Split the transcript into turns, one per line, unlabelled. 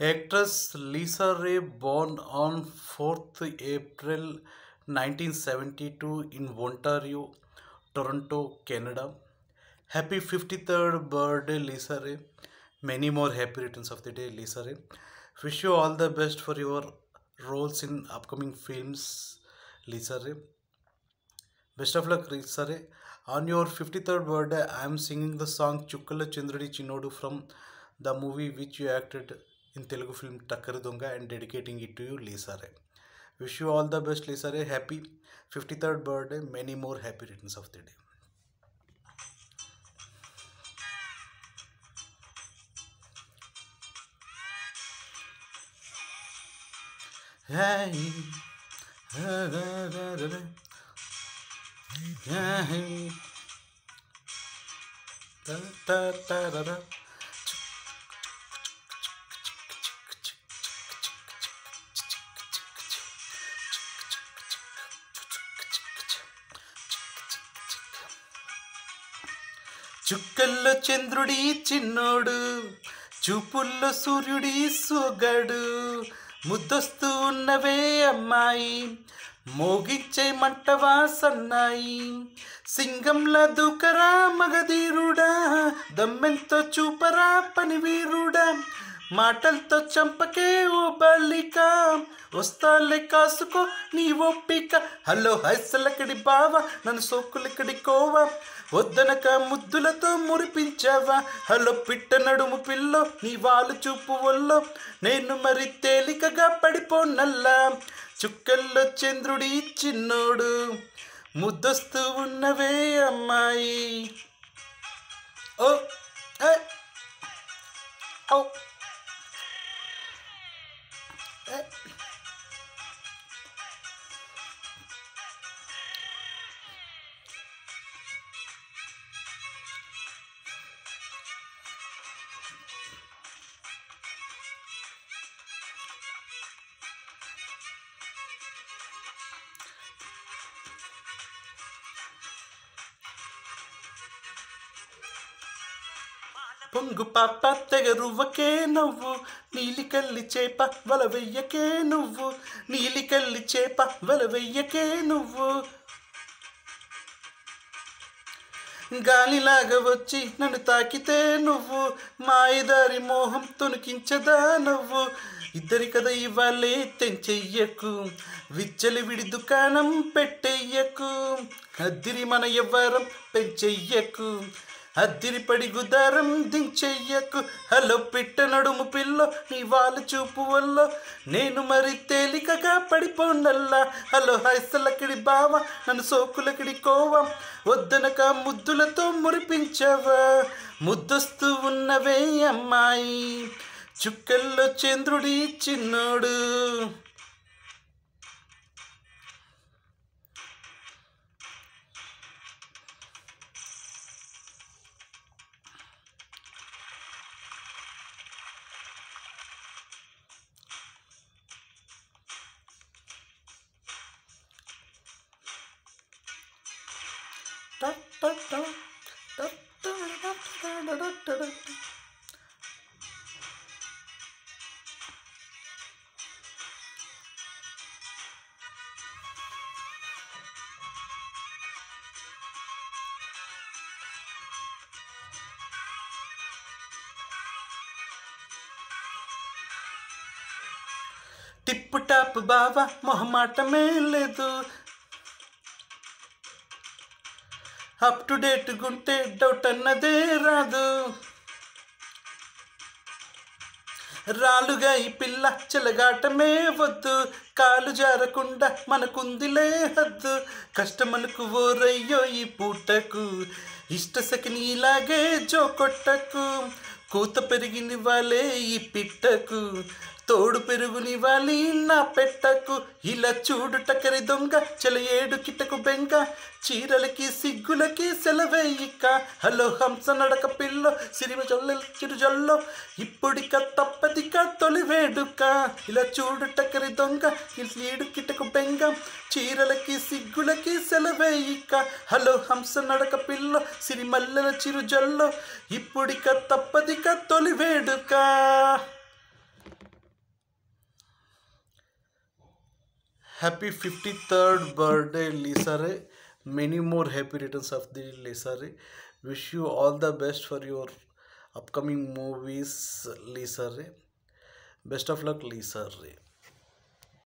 Actress Lisa Ray, born on 4th April 1972 in Ontario, Toronto, Canada. Happy 53rd birthday, Lisa Ray. Many more happy returns of the day, Lisa Ray. Wish you all the best for your roles in upcoming films, Lisa Ray. Best of luck, Lisa Ray. On your 53rd birthday, I am singing the song Chukkala Chandrudi Chinodu from the movie which you acted in Telugu film Takkari Donga and dedicating it to you, Lisa Ray. Wish you all the best, Lisa Ray. Happy 53rd birthday. Many more happy returns of the day. Hey, hey, da, da, da, da, da. చుక్కల్లో చంద్రుడి చిన్నోడు, చూపుల్లో సూర్యుడి సోగాడు, ముద్దొస్తూ ఉన్నవే అమ్మాయి, మోగించే మంటవా సన్నాయి, సింగంలా దూకరా మగధీరుడా, దమ్మెంతో చూపరా పనివీరుడా, మాటలతో చంపకే ఓ బాలిక, వస్తాలే కాసుకో నీ ఒప్పిక. హలో హైసలకడి బావ, నన్ను సోకులకడి కోవా, వద్దనక ముద్దులతో మురిపించావా. హలో పిట్ట నడుము పిల్లో, నీ వాళ్ళు చూపు వల్లో, నేను మరి తేలికగా పడిపోనల్లా. చుక్కల్లో చంద్రుడి చిన్నోడు, ముద్దొస్తూ ఉన్నవే అమ్మాయి. ఓ ఓ పొంగు పాప తెగరువ్వకే నువ్వు, నీలి కల్లి చేప వల వెయ్యకే నువ్వు, నీలి కల్లి చేప వల వెయ్యకే నువ్వు. గాలిలాగా వచ్చి నన్ను తాకితే నువ్వు, మాయదారి మోహం తొనికించదా నువ్వు. ఇద్దరి కథ ఇవ్వాలే తెంచెయ్యకు, విచ్చలి విడి దుకాణం పెట్టెయ్యకు, అద్దిరి మన ఎవ్వరం పెంచెయ్యకు, అద్దిరి పడి గుదారం దించెయ్యకు. హలో పిట్ట నడుము పిల్లో, నీ వాళ్ళ చూపు వల్ల, నేను మరి తేలికగా పడిపోండల్లా. హలో హైసలకిడి బావ, నన్ను సోకులకిడి కోవా, వద్దనక ముద్దులతో మురిపించవా. ముద్దొస్తూ ఉన్నవే అమ్మాయి, చుక్కల్లో చంద్రుడి చిన్నోడు. టిప్పు టాప్ బావా, మొహమాటమే లేదు, అప్ టు డేట్ గుంటే డౌట్ అన్నదే రాదు. రాలుగా ఈ పిల్ల చెలగాటమే వద్దు, కాలు జారకుండా మనకుందిలే హద్దు. కష్టమనుకు ఓరయ్యో ఈ పూటకు, ఇష్ట సకిని ఇలాగే జో కొట్టకు. కూత పెరిగినివ్వాలే ఈ పిట్టకు, తోడు పెరుగునివ్వాలి నా పెట్టకు. ఇలా చూడు టకరి దొంగ, చెల ఏడు కిటకు బెంగ, చీరలకి సిగ్గులకి సెలవేయిక. హలో హంస నడక పిల్లో, సిరిమ జొల్ల చిరు జొల్లో, ఇప్పుడిక తప్పదిక తొలి వేడుక. ఇలా చూడు టకరి దొంగ, ఏడు కిటకు బెంగ, చీరలకి సిగ్గులకి సెలవేయిక. హలో హంస నడక పిల్లో, సిరిమల్లెల చిరు జొల్లో, ఇప్పుడిక తప్పదిక తొలి వేడుక. Happy 53rd birthday, Lisa Ray. Many more happy returns of the Lisa Ray. Wish you all the best for your upcoming movies, Lisa Ray. Best of luck, Lisa Ray.